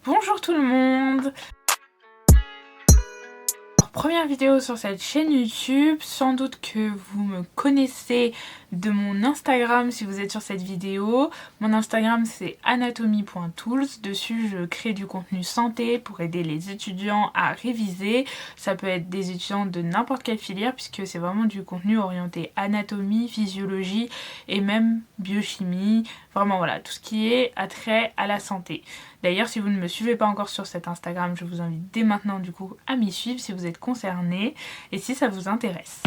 Bonjour tout le monde! Première vidéo sur cette chaîne YouTube, sans doute que vous me connaissez de mon Instagram si vous êtes sur cette vidéo. Mon Instagram c'est anatomy.tools, dessus je crée du contenu santé pour aider les étudiants à réviser. Ça peut être des étudiants de n'importe quelle filière puisque c'est vraiment du contenu orienté anatomie, physiologie et même biochimie. Vraiment voilà, tout ce qui est attrait à la santé. D'ailleurs, si vous ne me suivez pas encore sur cet Instagram, je vous invite dès maintenant du coup à m'y suivre si vous êtes concernés et si ça vous intéresse.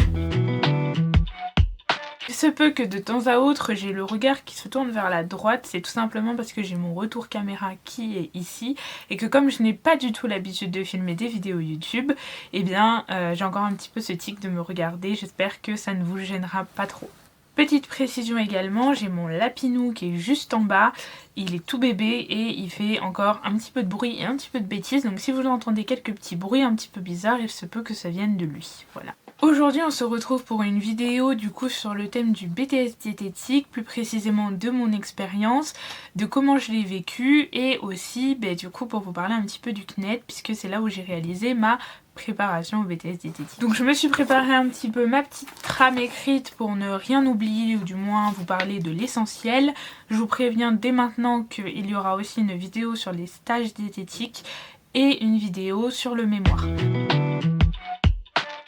Il se peut que de temps à autre j'ai le regard qui se tourne vers la droite, c'est tout simplement parce que j'ai mon retour caméra qui est ici et que comme je n'ai pas du tout l'habitude de filmer des vidéos YouTube, eh bien j'ai encore un petit peu ce tic de me regarder, j'espère que ça ne vous gênera pas trop. Petite précision également, j'ai mon lapinou qui est juste en bas, il est tout bébé et il fait encore un petit peu de bruit et un petit peu de bêtises, donc si vous entendez quelques petits bruits un petit peu bizarres, il se peut que ça vienne de lui, voilà. Aujourd'hui on se retrouve pour une vidéo du coup sur le thème du BTS diététique, plus précisément de mon expérience, de comment je l'ai vécu et aussi du coup pour vous parler un petit peu du CNED puisque c'est là où j'ai réalisé ma préparation au BTS diététique. Donc je me suis préparé un petit peu ma petite trame écrite pour ne rien oublier ou du moins vous parler de l'essentiel. Je vous préviens dès maintenant qu'il y aura aussi une vidéo sur les stages diététiques et une vidéo sur le mémoire.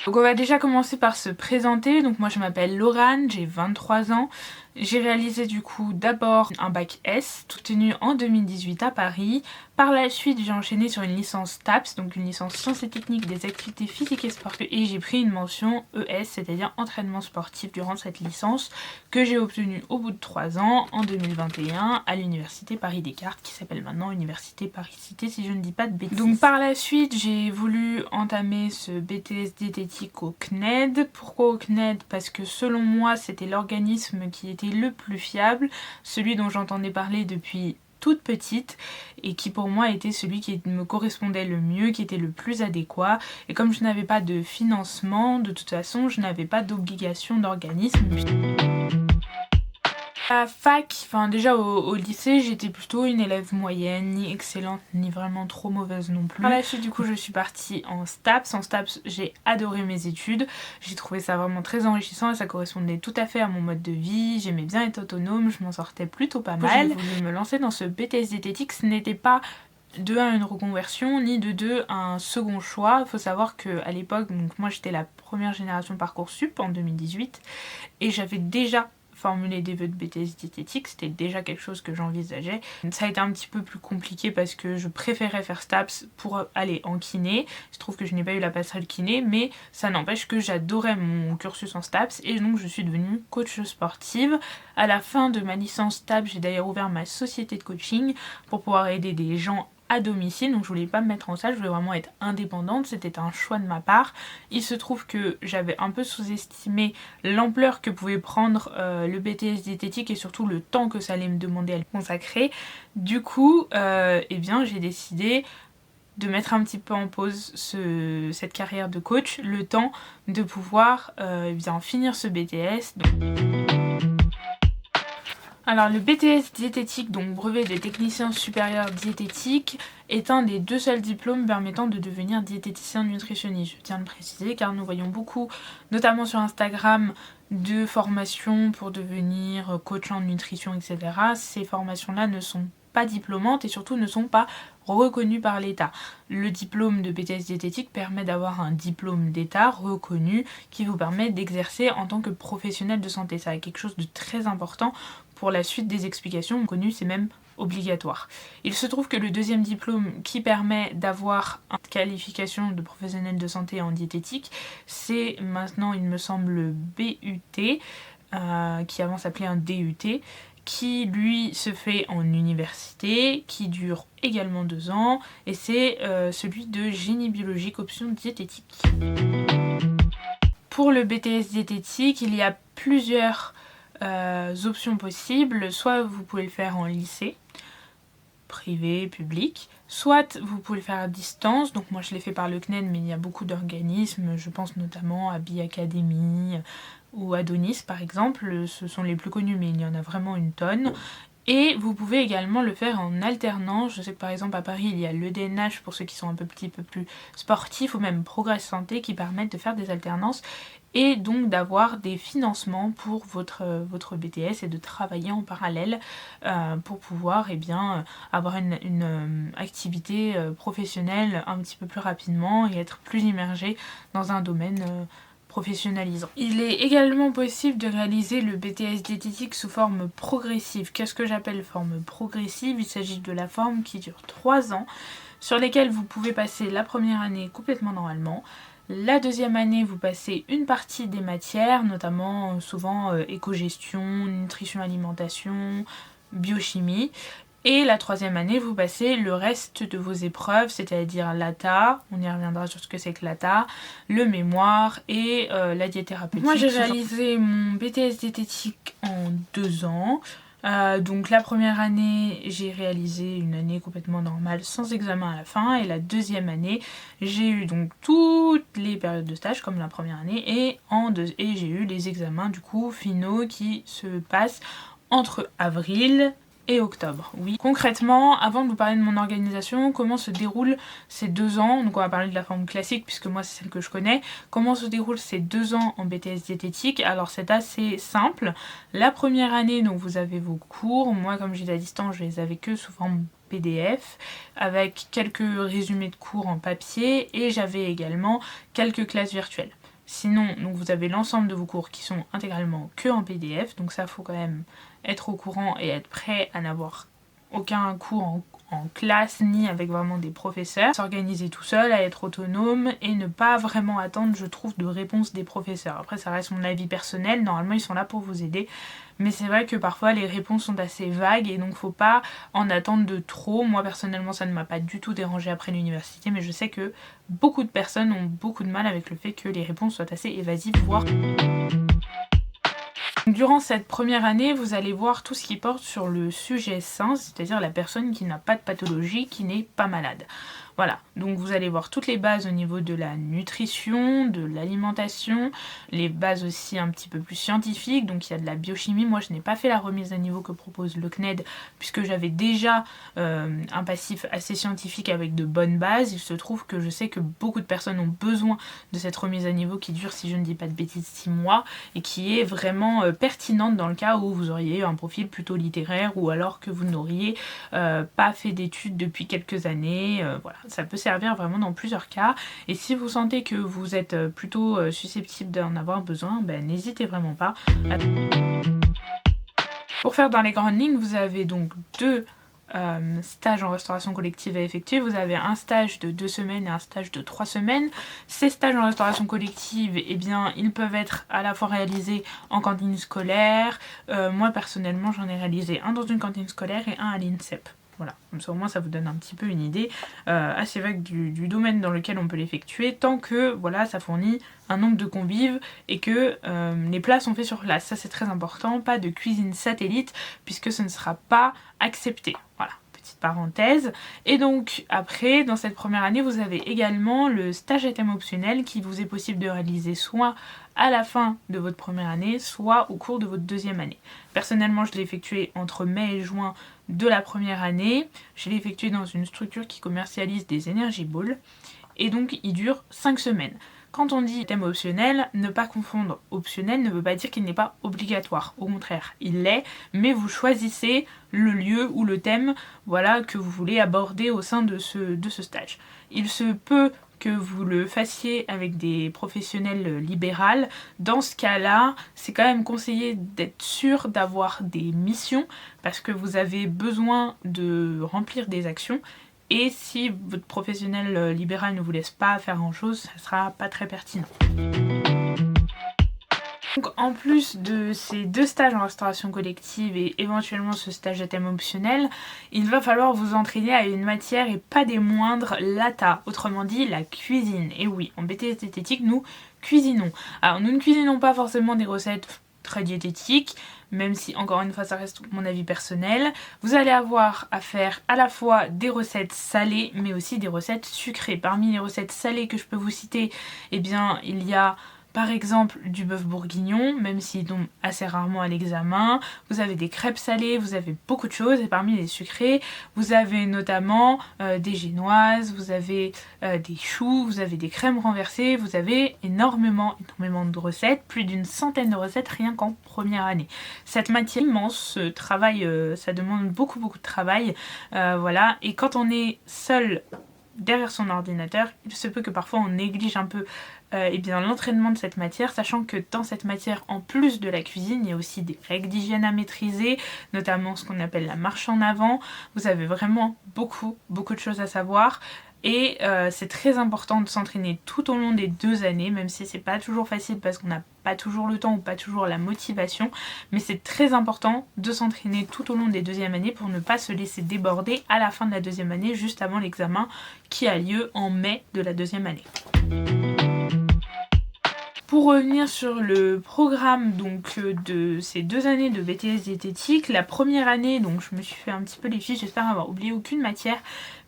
Donc on va déjà commencer par se présenter. Donc moi je m'appelle Laurane, j'ai 23 ans. J'ai réalisé du coup d'abord un bac S, tout tenu en 2018 à Paris. Par la suite j'ai enchaîné sur une licence TAPS, donc une licence sciences et techniques des activités physiques et sportives. Et j'ai pris une mention ES, c'est-à-dire entraînement sportif durant cette licence que j'ai obtenue au bout de 3 ans en 2021 à l'université Paris-Descartes qui s'appelle maintenant Université Paris-Cité si je ne dis pas de bêtises. Donc par la suite j'ai voulu entamer ce BTS diététique au CNED. Pourquoi au CNED? Parce que selon moi c'était l'organisme qui était le plus fiable, celui dont j'entendais parler depuis toute petite et qui pour moi était celui qui me correspondait le mieux, qui était le plus adéquat. Et comme je n'avais pas de financement, de toute façon je n'avais pas d'obligation d'organisme. À la fac, enfin déjà au lycée, j'étais plutôt une élève moyenne, ni excellente, ni vraiment trop mauvaise non plus. Par la suite, du coup, je suis partie en STAPS. En STAPS, j'ai adoré mes études. J'ai trouvé ça vraiment très enrichissant et ça correspondait tout à fait à mon mode de vie. J'aimais bien être autonome, je m'en sortais plutôt pas mal. J'ai voulu me lancer dans ce BTS diététique. Ce n'était pas de 1 une reconversion, ni de 2 un second choix. Il faut savoir qu'à l'époque, donc moi j'étais la première génération Parcoursup en 2018 et j'avais déjà formuler des vœux de BTS diététique, c'était déjà quelque chose que j'envisageais. Ça a été un petit peu plus compliqué parce que je préférais faire STAPS pour aller en kiné. Je trouve que je n'ai pas eu la passerelle kiné, mais ça n'empêche que j'adorais mon cursus en STAPS et donc je suis devenue coach sportive. À la fin de ma licence STAPS, j'ai d'ailleurs ouvert ma société de coaching pour pouvoir aider des gens à domicile, donc je voulais pas me mettre en salle, je voulais vraiment être indépendante, c'était un choix de ma part. Il se trouve que j'avais un peu sous-estimé l'ampleur que pouvait prendre le BTS diététique et surtout le temps que ça allait me demander à le consacrer. Du coup, eh bien j'ai décidé de mettre un petit peu en pause cette carrière de coach, le temps de pouvoir bien finir ce BTS. Alors le BTS diététique, donc brevet des techniciens supérieurs diététiques, est un des 2 seuls diplômes permettant de devenir diététicien nutritionniste. Je tiens à le préciser car nous voyons beaucoup, notamment sur Instagram, de formations pour devenir coach en nutrition, etc. Ces formations-là ne sont pas diplômantes et surtout ne sont pas reconnues par l'État. Le diplôme de BTS diététique permet d'avoir un diplôme d'État reconnu qui vous permet d'exercer en tant que professionnel de santé. Ça a quelque chose de très important pour la suite des explications connues, c'est même obligatoire. Il se trouve que le 2e diplôme qui permet d'avoir une qualification de professionnel de santé en diététique, c'est maintenant il me semble le BUT, qui avant s'appelait un DUT, qui lui se fait en université, qui dure également 2 ans, et c'est celui de génie biologique option diététique. Pour le BTS diététique, il y a plusieurs options possibles. Soit vous pouvez le faire en lycée, privé, public, soit vous pouvez le faire à distance. Donc moi je l'ai fait par le CNED, mais il y a beaucoup d'organismes, je pense notamment à Bi-Academy ou Adonis par exemple, ce sont les plus connus mais il y en a vraiment une tonne. Et vous pouvez également le faire en alternance. Je sais que par exemple à Paris il y a l'EDNH pour ceux qui sont un petit peu plus sportifs, ou même Progress Santé qui permettent de faire des alternances et donc d'avoir des financements pour votre BTS et de travailler en parallèle pour pouvoir avoir une activité professionnelle un petit peu plus rapidement et être plus immergé dans un domaine professionnalisant. Il est également possible de réaliser le BTS diététique sous forme progressive. Qu'est-ce que j'appelle forme progressive? Il s'agit de la forme qui dure 3 ans, sur lesquelles vous pouvez passer la première année complètement normalement. La deuxième année, vous passez une partie des matières, notamment souvent éco-gestion, nutrition, alimentation, biochimie. Et la troisième année, vous passez le reste de vos épreuves, c'est-à-dire l'ATA, on y reviendra sur ce que c'est que l'ATA, le mémoire et la diététhérapeutique. Moi j'ai réalisé mon BTS diététique en 2 ans. Donc la première année, j'ai réalisé une année complètement normale sans examen à la fin, et la deuxième année, j'ai eu donc toutes les périodes de stage comme la première année, et j'ai eu les examens du coup finaux qui se passent entre avril et octobre. Oui. Concrètement, avant de vous parler de mon organisation, comment se déroulent ces 2 ans, donc on va parler de la forme classique puisque moi c'est celle que je connais, comment se déroulent ces 2 ans en BTS diététique. Alors c'est assez simple. La première année, donc vous avez vos cours, moi comme j'ai à distance, je les avais que sous forme PDF, avec quelques résumés de cours en papier, et j'avais également quelques classes virtuelles. Sinon, donc vous avez l'ensemble de vos cours qui sont intégralement que en PDF, donc ça faut quand même être au courant et être prêt à n'avoir aucun cours en classe ni avec vraiment des professeurs. S'organiser tout seul, à être autonome et ne pas vraiment attendre, je trouve, de réponse des professeurs. Après ça reste mon avis personnel, normalement ils sont là pour vous aider, mais c'est vrai que parfois les réponses sont assez vagues et donc faut pas en attendre de trop. Moi personnellement ça ne m'a pas du tout dérangé après l'université, mais je sais que beaucoup de personnes ont beaucoup de mal avec le fait que les réponses soient assez évasives, voire... Durant cette première année, vous allez voir tout ce qui porte sur le sujet sain, c'est-à-dire la personne qui n'a pas de pathologie, qui n'est pas malade. Voilà, donc vous allez voir toutes les bases au niveau de la nutrition, de l'alimentation, les bases aussi un petit peu plus scientifiques, donc il y a de la biochimie. Moi je n'ai pas fait la remise à niveau que propose le CNED puisque j'avais déjà un passif assez scientifique avec de bonnes bases. Il se trouve que je sais que beaucoup de personnes ont besoin de cette remise à niveau qui dure, si je ne dis pas de bêtises, 6 mois et qui est vraiment pertinente dans le cas où vous auriez un profil plutôt littéraire ou alors que vous n'auriez pas fait d'études depuis quelques années. Voilà, ça peut servir vraiment dans plusieurs cas, et si vous sentez que vous êtes plutôt susceptible d'en avoir besoin, n'hésitez vraiment pas. Pour faire dans les grandes lignes, vous avez donc 2 stages en restauration collective à effectuer. Vous avez un stage de 2 semaines et un stage de 3 semaines. Ces stages en restauration collective, eh bien, ils peuvent être à la fois réalisés en cantine scolaire. Moi personnellement j'en ai réalisé un dans une cantine scolaire et un à l'INSEP. Voilà, comme ça au moins ça vous donne un petit peu une idée assez vague du domaine dans lequel on peut l'effectuer, tant que voilà, ça fournit un nombre de convives et que les plats sont faits sur place. Ça c'est très important, pas de cuisine satellite puisque ce ne sera pas accepté. Voilà, petite parenthèse. Et donc après, dans cette première année, vous avez également le stage à thème optionnel qui vous est possible de réaliser soit à la fin de votre première année, soit au cours de votre deuxième année. Personnellement, je l'ai effectué entre mai et juin de la première année. Je l'ai effectué dans une structure qui commercialise des Energy Balls et donc il dure 5 semaines. Quand on dit thème optionnel, ne pas confondre optionnel ne veut pas dire qu'il n'est pas obligatoire. Au contraire, il l'est, mais vous choisissez le lieu ou le thème, voilà, que vous voulez aborder au sein de ce stage. Il se peut que vous le fassiez avec des professionnels libérales. Dans ce cas-là, c'est quand même conseillé d'être sûr d'avoir des missions parce que vous avez besoin de remplir des actions. Et si votre professionnel libéral ne vous laisse pas faire grand chose, ça sera pas très pertinent. Donc en plus de ces 2 stages en restauration collective et éventuellement ce stage à thème optionnel, il va falloir vous entraîner à une matière et pas des moindres, l'ATA, autrement dit la cuisine. Et oui, en BTS diététique, nous cuisinons. Alors nous ne cuisinons pas forcément des recettes très diététiques, même si encore une fois ça reste mon avis personnel. Vous allez avoir à faire à la fois des recettes salées mais aussi des recettes sucrées. Parmi les recettes salées que je peux vous citer, eh bien il y a par exemple du bœuf bourguignon, même s'il tombe assez rarement à l'examen. Vous avez des crêpes salées, vous avez beaucoup de choses, et parmi les sucrés, vous avez notamment des génoises, vous avez des choux, vous avez des crèmes renversées, vous avez énormément de recettes, plus d'une centaine de recettes rien qu'en première année. Cette matière immense, ce travail, ça demande beaucoup de travail, voilà, et quand on est seul derrière son ordinateur, il se peut que parfois on néglige un peu l'entraînement de cette matière, sachant que dans cette matière, en plus de la cuisine, il y a aussi des règles d'hygiène à maîtriser, notamment ce qu'on appelle la marche en avant. Vous avez vraiment beaucoup de choses à savoir. Et c'est très important de s'entraîner tout au long des 2 années, même si c'est pas toujours facile parce qu'on n'a pas toujours le temps ou pas toujours la motivation, mais c'est très important de s'entraîner tout au long des 2e années pour ne pas se laisser déborder à la fin de la 2e année, juste avant l'examen qui a lieu en mai de la 2e année. Pour revenir sur le programme donc de ces 2 années de BTS diététique, la première année, donc je me suis fait un petit peu les fiches, j'espère avoir oublié aucune matière,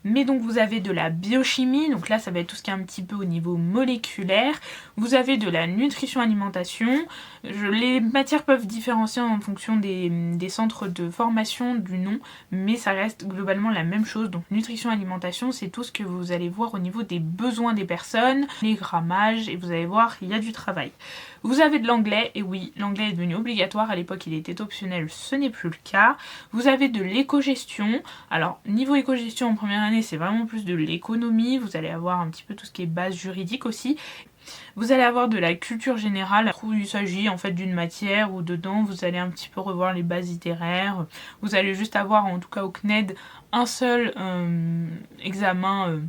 mais donc vous avez de la biochimie, donc là ça va être tout ce qui est un petit peu au niveau moléculaire, vous avez de la nutrition alimentation, les matières peuvent différencier en fonction des centres de formation du nom, mais ça reste globalement la même chose. Donc nutrition alimentation, c'est tout ce que vous allez voir au niveau des besoins des personnes, les grammages, et vous allez voir il y a du travail. Vous avez de l'anglais, et oui, l'anglais est devenu obligatoire, à l'époque il était optionnel, ce n'est plus le cas. Vous avez de l'éco-gestion, alors niveau éco-gestion en première année c'est vraiment plus de l'économie, vous allez avoir un petit peu tout ce qui est base juridique aussi. Vous allez avoir de la culture générale, où il s'agit en fait d'une matière où dedans vous allez un petit peu revoir les bases littéraires. Vous allez juste avoir, en tout cas au CNED, un seul examen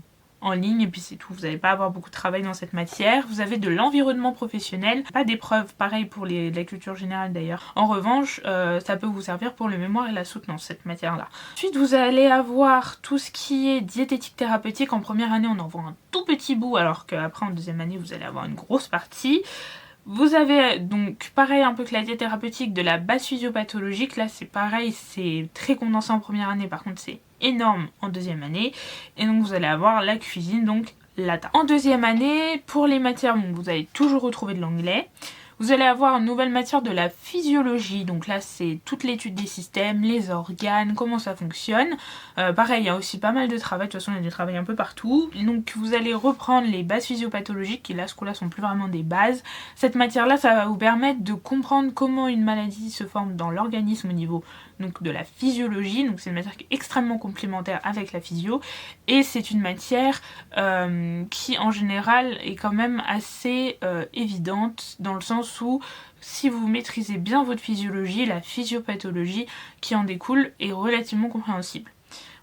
en ligne et puis c'est tout, vous n'allez pas avoir beaucoup de travail dans cette matière. Vous avez de l'environnement professionnel, pas d'épreuves, pareil pour la culture générale d'ailleurs. En revanche, ça peut vous servir pour le mémoire et la soutenance, cette matière-là. Ensuite, vous allez avoir tout ce qui est diététique thérapeutique. En première année, on en voit un tout petit bout, alors qu'après en 2e année, vous allez avoir une grosse partie. Vous avez donc pareil un peu que la diète thérapeutique, de la base physiopathologique. Là c'est pareil, c'est très condensé en première année, par contre c'est énorme en 2e année. Et donc vous allez avoir la cuisine, donc l'ATA. En 2e année, pour les matières, donc, vous allez toujours retrouver de l'anglais. Vous allez avoir une nouvelle matière de la physiologie, donc là c'est toute l'étude des systèmes, les organes, comment ça fonctionne. Pareil, il y a aussi pas mal de travail, de toute façon il y a du travail un peu partout. Donc vous allez reprendre les bases physiopathologiques qui là ce coup-là sont plus vraiment des bases. Cette matière-là, ça va vous permettre de comprendre comment une maladie se forme dans l'organisme au niveau donc de la physiologie. Donc c'est une matière qui est extrêmement complémentaire avec la physio, et c'est une matière qui en général est quand même assez évidente, dans le sens où si vous maîtrisez bien votre physiologie, la physiopathologie qui en découle est relativement compréhensible.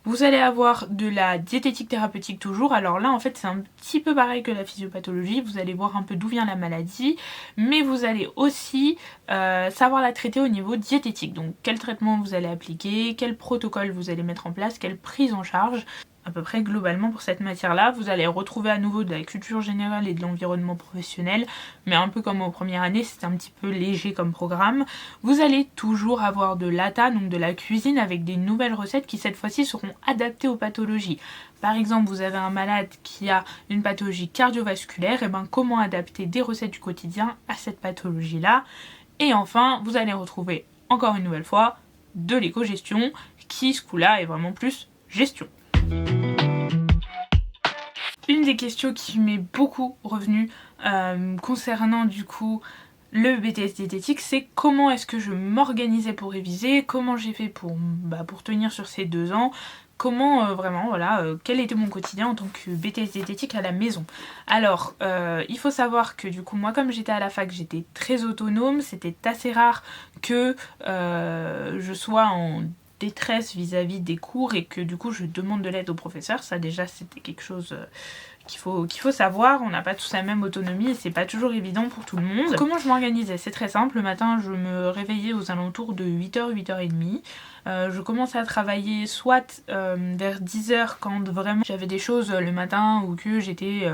Vous allez avoir de la diététique thérapeutique toujours, alors là en fait c'est un petit peu pareil que la physiopathologie, vous allez voir un peu d'où vient la maladie, mais vous allez aussi savoir la traiter au niveau diététique, donc quel traitement vous allez appliquer, quel protocole vous allez mettre en place, quelle prise en charge. À peu près globalement pour cette matière-là, vous allez retrouver à nouveau de la culture générale et de l'environnement professionnel, mais un peu comme aux premières années, c'est un petit peu léger comme programme. Vous allez toujours avoir de l'ATA, donc de la cuisine, avec des nouvelles recettes qui cette fois-ci seront adaptées aux pathologies. Par exemple, vous avez un malade qui a une pathologie cardiovasculaire, et ben comment adapter des recettes du quotidien à cette pathologie-là. Et enfin, vous allez retrouver encore une nouvelle fois de l'éco-gestion, qui ce coup-là est vraiment plus gestion. Une des questions qui m'est beaucoup revenue concernant du coup le BTS diététique, c'est comment est-ce que je m'organisais pour réviser, comment j'ai fait pour tenir sur ces 2 ans, comment vraiment voilà, quel était mon quotidien en tant que BTS diététique à la maison. Alors il faut savoir que du coup moi comme j'étais à la fac, j'étais très autonome, c'était assez rare que je sois en détresse vis-à-vis des cours et que du coup je demande de l'aide au professeur. Ça déjà c'était quelque chose qu'il faut savoir, on n'a pas tous la même autonomie et c'est pas toujours évident pour tout le monde. Comment je m'organisais? C'est très simple, le matin je me réveillais aux alentours de 8h, 8h30. Je commençais à travailler soit vers 10h quand vraiment j'avais des choses le matin ou que j'étais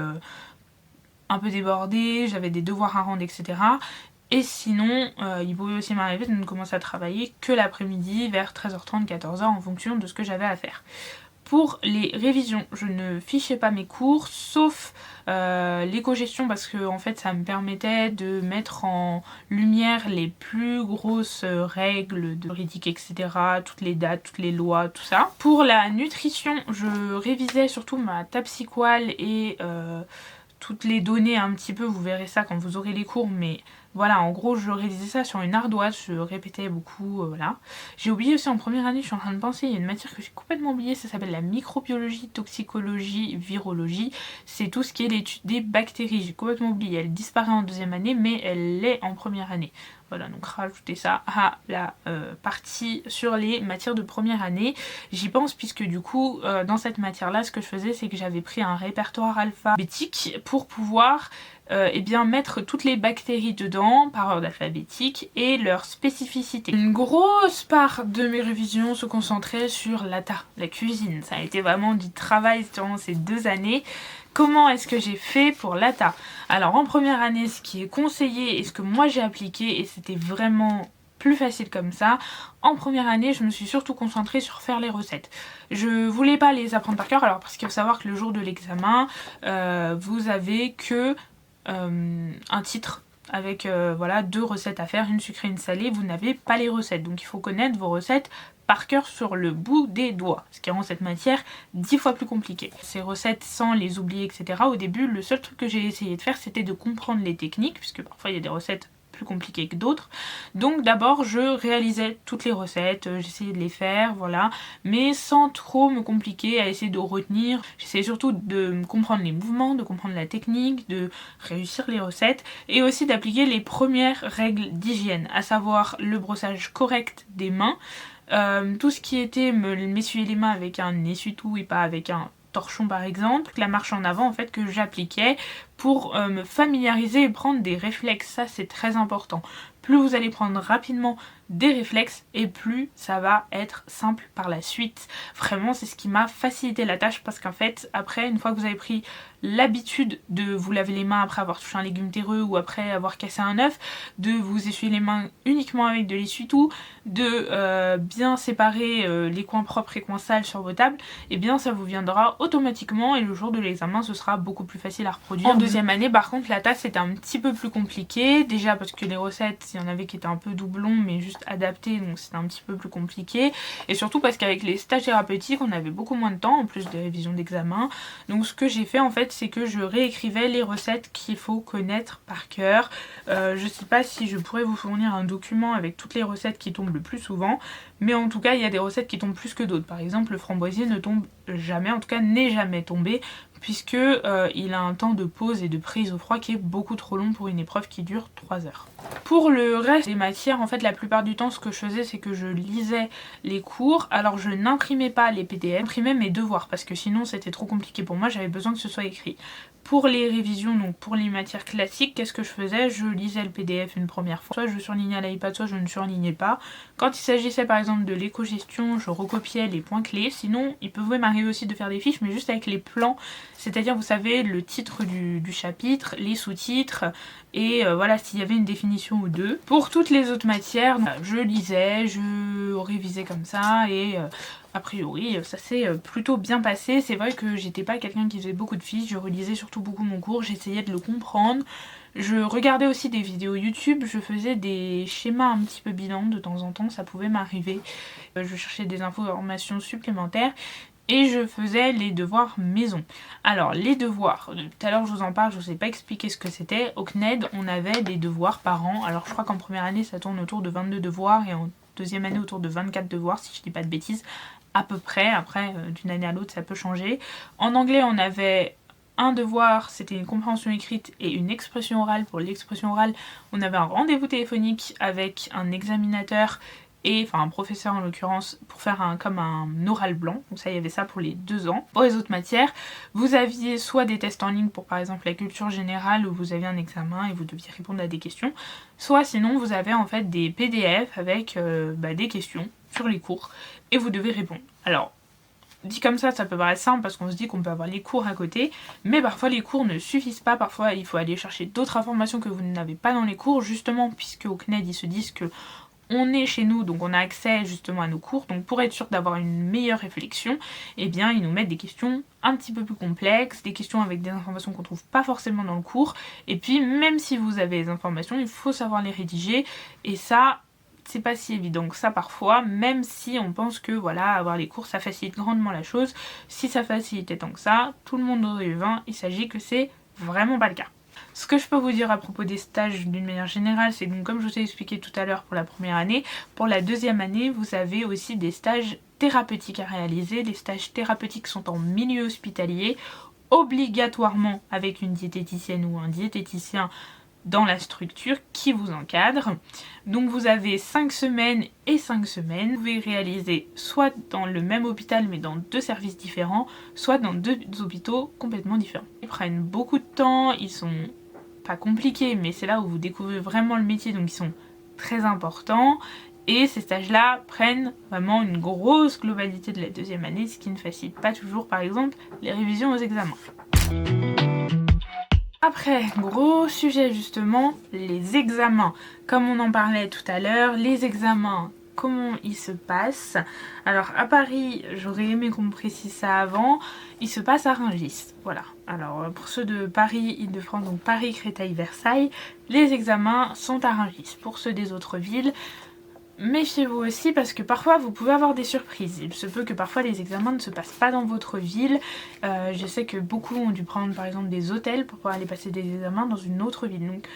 un peu débordée, j'avais des devoirs à rendre, etc. Et sinon, il pouvait aussi m'arriver de ne commencer à travailler que l'après-midi vers 13h30, 14h en fonction de ce que j'avais à faire. Pour les révisions, je ne fichais pas mes cours, sauf l'éco-gestion, parce que en fait ça me permettait de mettre en lumière les plus grosses règles de juridique, etc. Toutes les dates, toutes les lois, tout ça. Pour la nutrition, je révisais surtout ma Tapsiqual et toutes les données un petit peu, vous verrez ça quand vous aurez les cours, mais voilà, en gros je révisais ça sur une ardoise, je répétais beaucoup, voilà. J'ai oublié aussi en première année, je suis en train de penser, il y a une matière que j'ai complètement oubliée, ça s'appelle la microbiologie, toxicologie, virologie. C'est tout ce qui est l'étude des bactéries, j'ai complètement oublié, elle disparaît en deuxième année, mais elle l'est en première année. Voilà, donc rajoutez ça à la partie sur les matières de première année. J'y pense puisque du coup, dans cette matière-là, ce que je faisais, c'est que j'avais pris un répertoire alphabétique pour pouvoir eh bien, mettre toutes les bactéries dedans par ordre alphabétique et leurs spécificités. Une grosse part de mes révisions se concentrait sur l'ATA, la cuisine. Ça a été vraiment du travail durant ces 2 années. Comment est-ce que j'ai fait pour l'ATA? Alors en première année, ce qui est conseillé et ce que moi j'ai appliqué, et c'était vraiment plus facile comme ça, en première année je me suis surtout concentrée sur faire les recettes. Je voulais pas les apprendre par cœur, alors parce qu'il faut savoir que le jour de l'examen, vous avez que un titre avec voilà 2 recettes à faire, une sucrée, une salée, vous n'avez pas les recettes, donc il faut connaître vos recettes par cœur sur le bout des doigts, ce qui rend cette matière 10 fois plus compliquée. Ces recettes sans les oublier, etc. Au début, le seul truc que j'ai essayé de faire, c'était de comprendre les techniques, puisque parfois il y a des recettes plus compliquées que d'autres. Donc d'abord je réalisais toutes les recettes, j'essayais de les faire, voilà, mais sans trop me compliquer à essayer de retenir. J'essayais surtout de comprendre les mouvements, de comprendre la technique, de réussir les recettes et aussi d'appliquer les premières règles d'hygiène, à savoir le brossage correct des mains, tout ce qui était m'essuyer les mains avec un essuie-tout et pas avec un torchon par exemple, la marche en avant en fait que j'appliquais pour me familiariser et prendre des réflexes, ça c'est très important. Plus vous allez prendre rapidement des réflexes et plus ça va être simple par la suite. Vraiment c'est ce qui m'a facilité la tâche parce qu'en fait après une fois que vous avez pris l'habitude de vous laver les mains après avoir touché un légume terreux ou après avoir cassé un œuf, de vous essuyer les mains uniquement avec de l'essuie-tout, de bien séparer les coins propres et coins sales sur vos tables, et bien ça vous viendra automatiquement et le jour de l'examen ce sera beaucoup plus facile à reproduire. En deuxième année par contre la tâche c'était un petit peu plus compliqué, déjà parce que les recettes il y en avait qui étaient un peu doublons mais juste adaptés donc c'était un petit peu plus compliqué, et surtout parce qu'avec les stages thérapeutiques on avait beaucoup moins de temps en plus des révisions d'examen. Donc ce que j'ai fait en fait c'est que je réécrivais les recettes qu'il faut connaître par cœur. Je sais pas si je pourrais vous fournir un document avec toutes les recettes qui tombent le plus souvent, mais en tout cas il y a des recettes qui tombent plus que d'autres. Par exemple le framboisier ne tombe jamais, en tout cas n'est jamais tombé, puisque il a un temps de pause et de prise au froid qui est beaucoup trop long pour une épreuve qui dure 3 heures. Pour le reste des matières, en fait la plupart du temps ce que je faisais c'est que je lisais les cours. Alors je n'imprimais pas les PDF, j'imprimais mes devoirs parce que sinon c'était trop compliqué pour moi, j'avais besoin que ce soit écrit. Pour les révisions, donc pour les matières classiques, qu'est-ce que je faisais? Je lisais le PDF une première fois, soit je surlignais à l'iPad, soit je ne surlignais pas. Quand il s'agissait par exemple de l'éco-gestion, je recopiais les points clés. Sinon, il pouvait m'arriver aussi de faire des fiches, mais juste avec les plans, c'est-à-dire vous savez le titre du chapitre, les sous-titres et voilà s'il y avait une définition ou deux. Pour toutes les autres matières, donc, je lisais, je révisais comme ça et a priori ça s'est plutôt bien passé. C'est vrai que j'étais pas quelqu'un qui faisait beaucoup de fiches, je relisais surtout beaucoup mon cours, j'essayais de le comprendre. Je regardais aussi des vidéos YouTube, je faisais des schémas un petit peu bidons de temps en temps, ça pouvait m'arriver. Je cherchais des informations supplémentaires et je faisais les devoirs maison. Alors les devoirs, tout à l'heure je vous en parle, je vous ai pas expliqué ce que c'était. Au CNED on avait des devoirs par an, alors je crois qu'en première année ça tourne autour de 22 devoirs et en deuxième année autour de 24 devoirs si je dis pas de bêtises, à peu près. Après d'une année à l'autre ça peut changer. En anglais on avait un devoir, c'était une compréhension écrite et une expression orale. Pour l'expression orale on avait un rendez-vous téléphonique avec un examinateur et enfin un professeur en l'occurrence pour faire comme un oral blanc, donc ça il y avait ça pour les 2 ans. Pour les autres matières vous aviez soit des tests en ligne pour par exemple la culture générale où vous aviez un examen et vous deviez répondre à des questions, soit sinon vous avez en fait des PDF avec des questions sur les cours et vous devez répondre. Alors dit comme ça peut paraître simple parce qu'on se dit qu'on peut avoir les cours à côté, mais parfois les cours ne suffisent pas, parfois il faut aller chercher d'autres informations que vous n'avez pas dans les cours, justement puisque au CNED ils se disent que on est chez nous, donc on a accès justement à nos cours, donc pour être sûr d'avoir une meilleure réflexion, eh bien ils nous mettent des questions un petit peu plus complexes, des questions avec des informations qu'on trouve pas forcément dans le cours, et puis même si vous avez les informations, il faut savoir les rédiger, et ça, c'est pas si évident que ça parfois, même si on pense que voilà, avoir les cours ça facilite grandement la chose, si ça facilitait tant que ça, tout le monde aurait eu 20, il s'agit que c'est vraiment pas le cas. Ce que je peux vous dire à propos des stages d'une manière générale, c'est donc comme je vous ai expliqué tout à l'heure pour la première année, pour la deuxième année, vous avez aussi des stages thérapeutiques à réaliser. Les stages thérapeutiques sont en milieu hospitalier, obligatoirement avec une diététicienne ou un diététicien dans la structure qui vous encadre. Donc vous avez 5 semaines et 5 semaines. Vous pouvez réaliser soit dans le même hôpital mais dans 2 services différents, soit dans 2 hôpitaux complètement différents. Ils prennent beaucoup de temps, ils sont pas compliqués, mais c'est là où vous découvrez vraiment le métier, donc ils sont très importants. Et ces stages-là prennent vraiment une grosse globalité de la deuxième année, ce qui ne facilite pas toujours, par exemple, les révisions aux examens. Après, gros sujet justement, les examens. Comme on en parlait tout à l'heure, les examens, comment ils se passent. Alors à Paris, j'aurais aimé qu'on me précise ça avant, ils se passent à Rungis, voilà. Alors pour ceux de Paris, Île-de-France, donc Paris, Créteil, Versailles, les examens sont à Rungis. Pour ceux des autres villes, méfiez-vous aussi parce que parfois vous pouvez avoir des surprises. Il se peut que parfois les examens ne se passent pas dans votre ville. Je sais que beaucoup ont dû prendre par exemple des hôtels pour pouvoir aller passer des examens dans une autre ville. Donc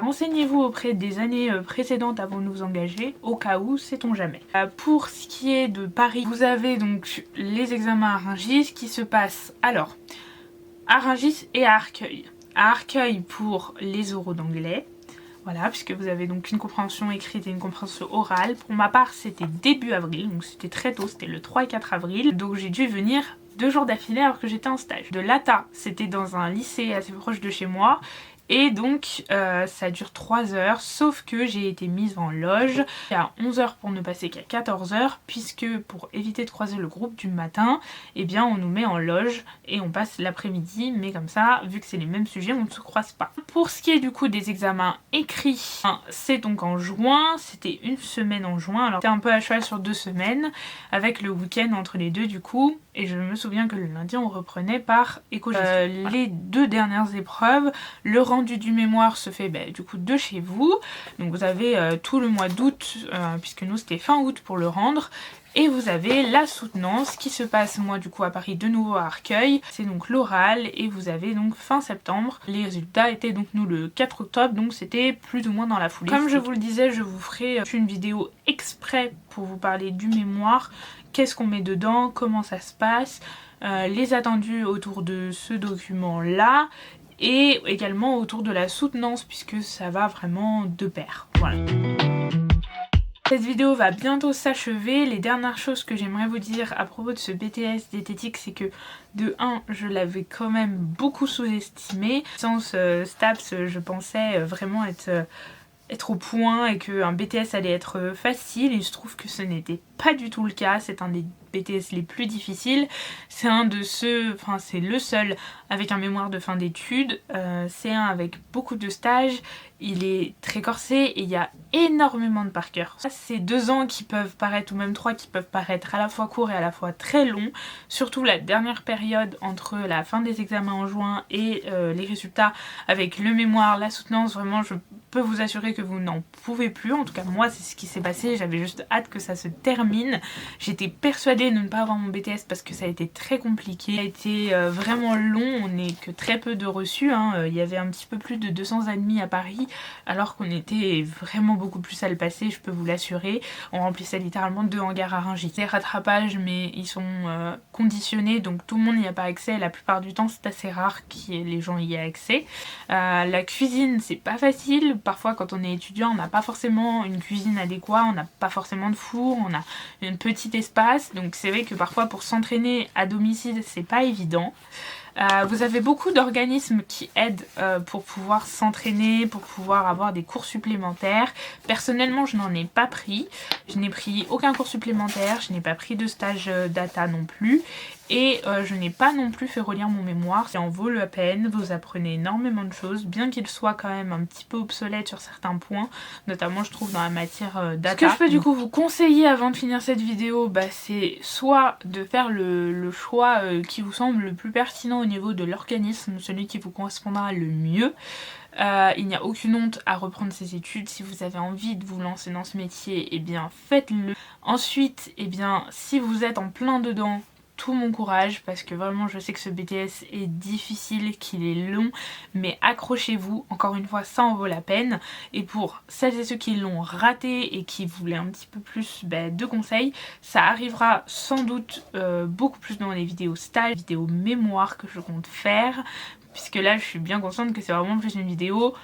renseignez-vous auprès des années précédentes avant de vous engager, au cas où, sait-on jamais. Pour ce qui est de Paris, vous avez donc les examens à Rungis qui se passent alors à Rungis et à Arcueil. À Arcueil pour les oraux d'anglais. Voilà, puisque vous avez donc une compréhension écrite et une compréhension orale. Pour ma part, c'était début avril, donc c'était très tôt, c'était le 3 et 4 avril. Donc j'ai dû venir 2 jours d'affilée alors que j'étais en stage. De l'ATA, c'était dans un lycée assez proche de chez moi. Et donc ça dure 3 heures, sauf que j'ai été mise en loge à 11 h pour ne passer qu'à 14 h, puisque pour éviter de croiser le groupe du matin, eh bien on nous met en loge et on passe l'après-midi, mais comme ça, vu que c'est les mêmes sujets, on ne se croise pas. Pour ce qui est du coup des examens écrits, c'est donc en juin, c'était une semaine en juin, alors c'était un peu à cheval sur 2 semaines, avec le week-end entre les deux du coup, et je me souviens que le lundi on reprenait par éco-gestion. Les 2 dernières épreuves, le rendu du mémoire se fait du coup de chez vous, donc vous avez tout le mois d'août, puisque nous c'était fin août pour le rendre, et vous avez la soutenance qui se passe moi du coup à Paris, de nouveau à Arcueil, c'est donc l'oral, et vous avez donc fin septembre. Les résultats étaient donc nous le 4 octobre, donc c'était plus ou moins dans la foulée. Comme je vous le disais, je vous ferai une vidéo exprès pour vous parler du mémoire, qu'est-ce qu'on met dedans, comment ça se passe, les attendus autour de ce document là, et également autour de la soutenance puisque ça va vraiment de pair. Voilà. Cette vidéo va bientôt s'achever. Les dernières choses que j'aimerais vous dire à propos de ce BTS diététique, c'est que de 1, je l'avais quand même beaucoup sous-estimé. Sans STAPS, je pensais vraiment être au point et qu'un BTS allait être facile. Il se trouve que ce n'était pas du tout le cas. C'est un des BTS les plus difficiles. C'est un de ceux, enfin c'est le seul avec un mémoire de fin d'études. C'est un avec beaucoup de stages. Il est très corsé et il y a énormément de par cœur. C'est 2 ans qui peuvent paraître, ou même 3 qui peuvent paraître à la fois courts et à la fois très longs. Surtout la dernière période entre la fin des examens en juin et les résultats avec le mémoire, la soutenance. Vraiment, je peux vous assurer que vous n'en pouvez plus. En tout cas, moi, c'est ce qui s'est passé. J'avais juste hâte que ça se termine. J'étais persuadée de ne pas avoir mon BTS parce que ça a été très compliqué. Ça a été vraiment long. On n'est que très peu de reçus. Il y avait un petit peu plus de 200 admis à Paris, alors qu'on était vraiment beaucoup plus à le passer, je peux vous l'assurer. On remplissait littéralement 2 hangars à Rungis. Des rattrapages, mais ils sont conditionnés, donc tout le monde n'y a pas accès. La plupart du temps, c'est assez rare que les gens y aient accès. La cuisine, c'est pas facile. Parfois, quand on est étudiant, on n'a pas forcément une cuisine adéquate, on n'a pas forcément de four, on a un petit espace. Donc c'est vrai que parfois, pour s'entraîner à domicile, c'est pas évident. Vous avez beaucoup d'organismes qui aident pour pouvoir s'entraîner, pour pouvoir avoir des cours supplémentaires. Personnellement, je n'en ai pas pris. Je n'ai pris aucun cours supplémentaire, je n'ai pas pris de stage data non plus. et je n'ai pas non plus fait relire mon mémoire. Ça en vaut la peine, vous apprenez énormément de choses, bien qu'il soit quand même un petit peu obsolète sur certains points, notamment je trouve dans la matière data. Ce que je peux du coup vous conseiller avant de finir cette vidéo, c'est soit de faire le choix qui vous semble le plus pertinent au niveau de l'organisme, celui qui vous correspondra le mieux. Il n'y a aucune honte à reprendre ses études. Si vous avez envie de vous lancer dans ce métier, eh bien faites-le. Ensuite, eh bien si vous êtes en plein dedans, tout mon courage, parce que vraiment je sais que ce BTS est difficile, qu'il est long, mais accrochez-vous, encore une fois ça en vaut la peine. Et pour celles et ceux qui l'ont raté et qui voulaient un petit peu plus de conseils, ça arrivera sans doute beaucoup plus dans les vidéos stage, vidéos mémoire que je compte faire, puisque là je suis bien consciente que c'est vraiment plus une vidéo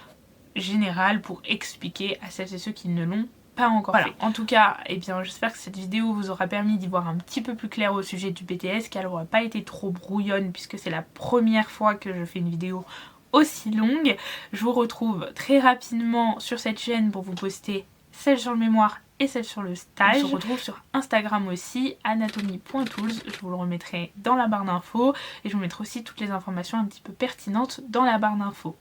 générale pour expliquer à celles et ceux qui ne l'ont pas encore fait. En tout cas, eh bien, j'espère que cette vidéo vous aura permis d'y voir un petit peu plus clair au sujet du BTS, qu'elle n'aura pas été trop brouillonne puisque c'est la première fois que je fais une vidéo aussi longue. Je vous retrouve très rapidement sur cette chaîne pour vous poster celle sur le mémoire et celle sur le stage. On se retrouve sur Instagram aussi, anatomy.tools, je vous le remettrai dans la barre d'infos et je vous mettrai aussi toutes les informations un petit peu pertinentes dans la barre d'infos.